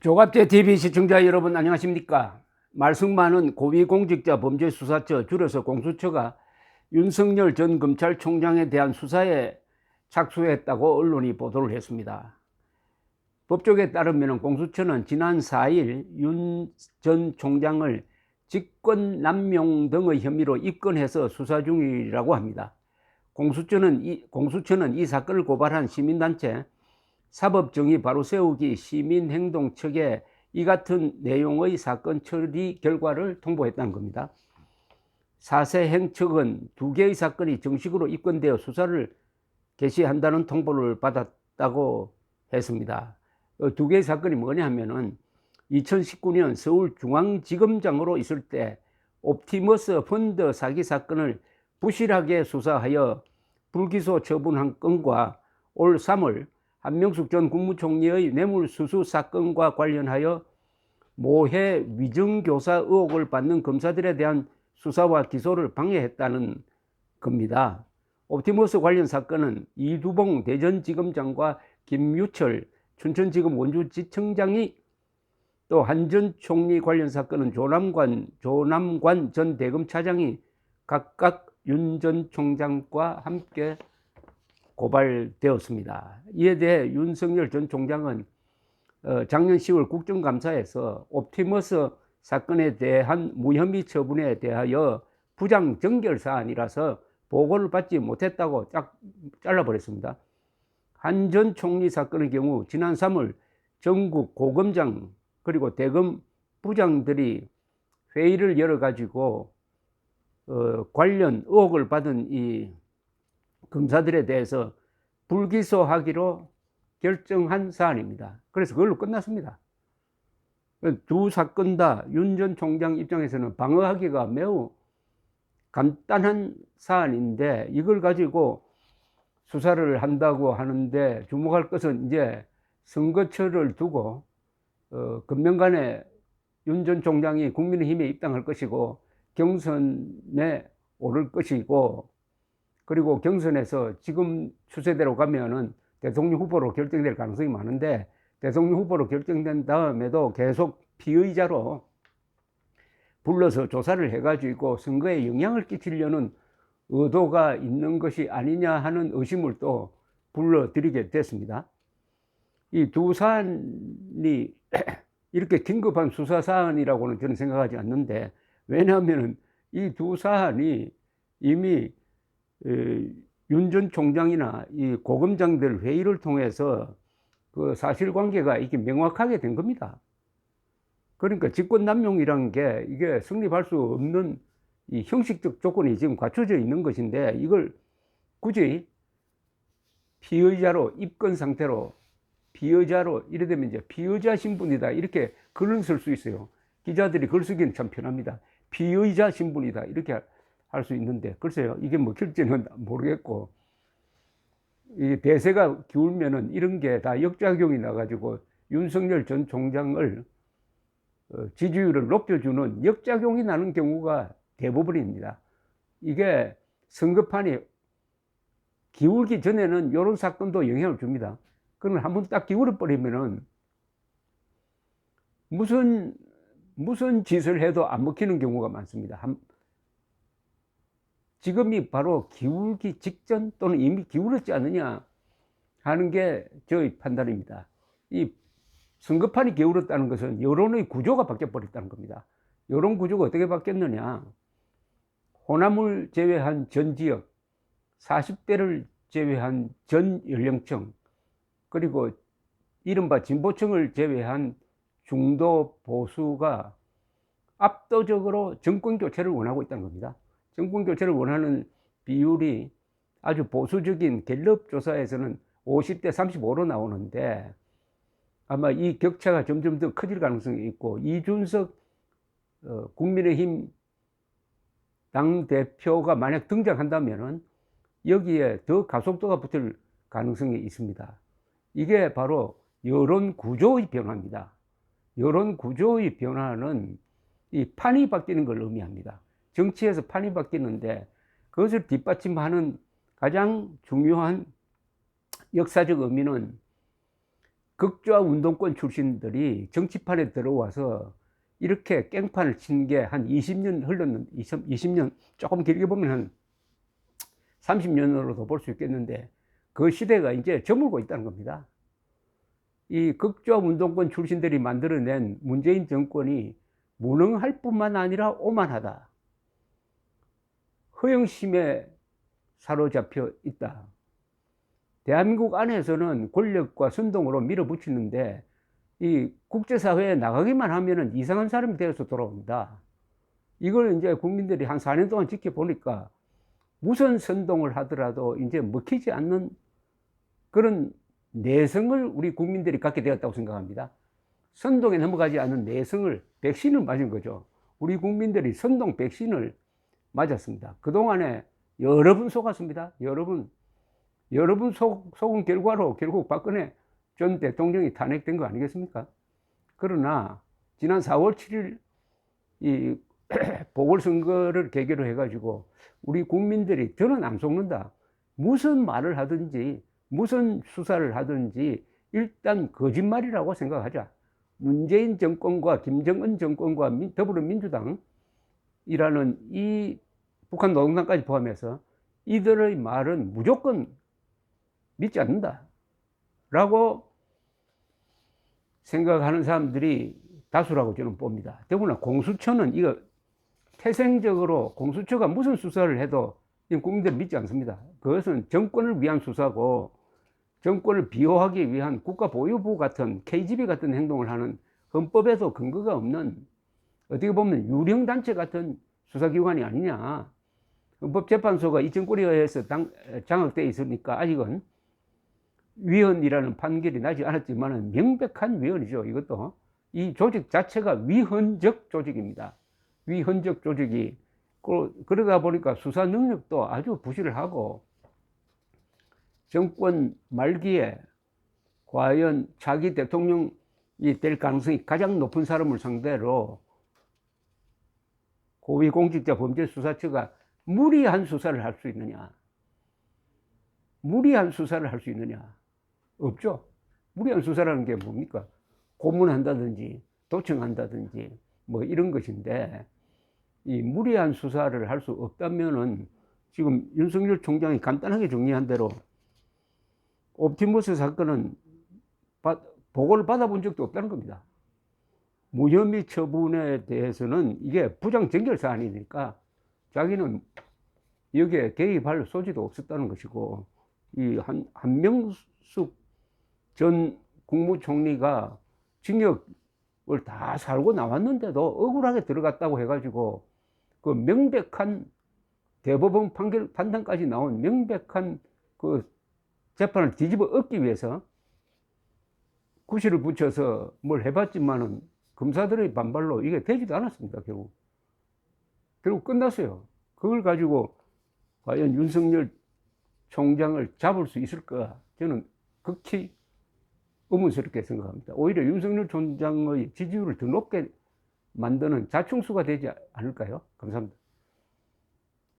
조갑제 TV 시청자 여러분 안녕하십니까? 말썽 많은 고위공직자 범죄수사처 줄여서 공수처가 윤석열 전 검찰총장에 대한 수사에 착수했다고 언론이 보도를 했습니다. 법조계에 따르면 공수처는 지난 4일 윤 전 총장을 직권남용 등의 혐의로 입건해서 수사 중이라고 합니다. 공수처는 이 사건을 고발한 시민단체 사법정의 바로세우기 시민행동 측에 이 같은 내용의 사건 처리 결과를 통보했다는 겁니다. 사세행 측은 2개의 사건이 정식으로 입건되어 수사를 개시한다는 통보를 받았다고 했습니다. 2개의 사건이 뭐냐 하면은 2019년 서울중앙지검장으로 있을 때 옵티머스 펀드 사기 사건을 부실하게 수사하여 불기소 처분한 건과 올 3월 한명숙 전 국무총리의 뇌물수수 사건과 관련하여 모해 위증교사 의혹을 받는 검사들에 대한 수사와 기소를 방해했다는 겁니다. 옵티머스 관련 사건은 이두봉 대전지검장과 김유철 춘천지검 원주지청장이, 또 한 전 총리 관련 사건은 조남관 전 대검차장이 각각 윤 전 총장과 함께 고발되었습니다. 이에 대해 윤석열 전 총장은 작년 10월 국정감사에서 옵티머스 사건에 대한 무혐의 처분에 대하여 부장 정결 사안이라서 보고를 받지 못했다고 딱 잘라버렸습니다. 한 전 총리 사건의 경우 지난 3월 전국 고검장 그리고 대검 부장들이 회의를 열어가지고 관련 의혹을 받은 이 검사들에 대해서 불기소하기로 결정한 사안입니다. 그래서 그걸로 끝났습니다. 두 사건 다 윤 전 총장 입장에서는 방어하기가 매우 간단한 사안인데 이걸 가지고 수사를 한다고 하는데 주목할 것은 이제 선거철을 두고 금명간에 윤 전 총장이 국민의힘에 입당할 것이고 경선에 오를 것이고, 그리고 경선에서 지금 추세대로 가면은 대통령 후보로 결정될 가능성이 많은데 대통령 후보로 결정된 다음에도 계속 피의자로 불러서 조사를 해가지고 선거에 영향을 끼치려는 의도가 있는 것이 아니냐 하는 의심을 또 불러드리게 됐습니다. 이 두 사안이 이렇게 긴급한 수사 사안이라고는 저는 생각하지 않는데, 왜냐하면 이 두 사안이 이미 윤 전 총장이나 이 고검장들 회의를 통해서 그 사실관계가 이게 명확하게 된 겁니다. 그러니까 직권남용이라는 게 이게 성립할 수 없는 이 형식적 조건이 지금 갖춰져 있는 것인데, 이걸 굳이 피의자로 입건 상태로 피의자로 이래 되면 이제 피의자 신분이다 이렇게 글을 쓸 수 있어요. 기자들이 글 쓰기는 참 편합니다. 피의자 신분이다 이렇게 할 수 있는데, 글쎄요, 이게 먹힐지는 모르겠고, 이 대세가 기울면은 이런 게 다 역작용이 나가지고 윤석열 전 총장을 지지율을 높여주는 역작용이 나는 경우가 대부분입니다. 이게 선거판이 기울기 전에는 이런 사건도 영향을 줍니다. 그러면 한번 딱 기울어 버리면은 무슨 짓을 해도 안 먹히는 경우가 많습니다. 지금이 바로 기울기 직전 또는 이미 기울었지 않느냐 하는 게 저의 판단입니다. 이 선거판이 기울었다는 것은 여론의 구조가 바뀌어 버렸다는 겁니다. 여론 구조가 어떻게 바뀌었느냐, 호남을 제외한 전 지역, 40대를 제외한 전 연령층, 그리고 이른바 진보층을 제외한 중도 보수가 압도적으로 정권 교체를 원하고 있다는 겁니다. 정권 교체를 원하는 비율이 아주 보수적인 갤럽 조사에서는 50대 35로 나오는데, 아마 이 격차가 점점 더 커질 가능성이 있고, 이준석 국민의힘 당대표가 만약 등장한다면은 여기에 더 가속도가 붙을 가능성이 있습니다. 이게 바로 여론 구조의 변화입니다. 여론 구조의 변화는 이 판이 바뀌는 걸 의미합니다. 정치에서 판이 바뀌는데 그것을 뒷받침하는 가장 중요한 역사적 의미는 극좌 운동권 출신들이 정치판에 들어와서 이렇게 깽판을 친 게 한 20년 흘렀는데, 20년, 조금 길게 보면 한 30년으로도 볼 수 있겠는데, 그 시대가 이제 저물고 있다는 겁니다. 이 극좌 운동권 출신들이 만들어낸 문재인 정권이 무능할 뿐만 아니라 오만하다. 허영심에 사로잡혀 있다. 대한민국 안에서는 권력과 선동으로 밀어붙이는데, 이 국제사회에 나가기만 하면은 이상한 사람이 되어서 돌아옵니다. 이걸 이제 국민들이 한 4년 동안 지켜보니까 무슨 선동을 하더라도 이제 먹히지 않는 그런 내성을 우리 국민들이 갖게 되었다고 생각합니다. 선동에 넘어가지 않는 내성을, 백신을 맞은 거죠. 우리 국민들이 선동 백신을 맞았습니다. 그동안에 여러 번 속았습니다. 여러분 속은 결과로 결국 박근혜 전 대통령이 탄핵된 거 아니겠습니까? 그러나 지난 4월 7일 이 보궐선거를 계기로 해가지고 우리 국민들이 저는 안 속는다. 무슨 말을 하든지 무슨 수사를 하든지 일단 거짓말이라고 생각하자. 문재인 정권과 김정은 정권과 더불어민주당이라는 이 북한 노동당까지 포함해서 이들의 말은 무조건 믿지 않는다 라고 생각하는 사람들이 다수라고 저는 봅니다. 더구나 공수처는 이거 태생적으로 공수처가 무슨 수사를 해도 국민들은 믿지 않습니다. 그것은 정권을 위한 수사고 정권을 비호하기 위한 국가보유부 같은 KGB 같은 행동을 하는 헌법에도 근거가 없는 어떻게 보면 유령단체 같은 수사기관이 아니냐. 헌법재판소가 이 정권에 의해서 장악되어 있으니까 아직은 위헌이라는 판결이 나지 않았지만 명백한 위헌이죠. 이것도 이 조직 자체가 위헌적 조직입니다. 위헌적 조직이 그러다 보니까 수사 능력도 아주 부실을 하고 정권 말기에 과연 차기 대통령이 될 가능성이 가장 높은 사람을 상대로 고위공직자 범죄수사처가 무리한 수사를 할 수 있느냐? 무리한 수사를 할 수 있느냐? 없죠. 무리한 수사라는 게 뭡니까? 고문한다든지 도청한다든지 뭐 이런 것인데 이 무리한 수사를 할 수 없다면은 지금 윤석열 총장이 간단하게 정리한 대로 옵티머스 사건은 보고를 받아본 적도 없다는 겁니다. 무혐의 처분에 대해서는 이게 부장정결 사안이니까 자기는 여기에 개입할 소지도 없었다는 것이고 이 한명숙 전 국무총리가 징역을 다 살고 나왔는데도 억울하게 들어갔다고 해가지고 그 명백한 대법원 판단까지 나온 명백한 그 재판을 뒤집어 엎기 위해서 구실을 붙여서 뭘 해봤지만은 검사들의 반발로 이게 되지도 않았습니다. 결국 끝났어요. 그걸 가지고 과연 윤석열 총장을 잡을 수 있을까? 저는 극히 의문스럽게 생각합니다. 오히려 윤석열 총장의 지지율을 더 높게 만드는 자충수가 되지 않을까요? 감사합니다.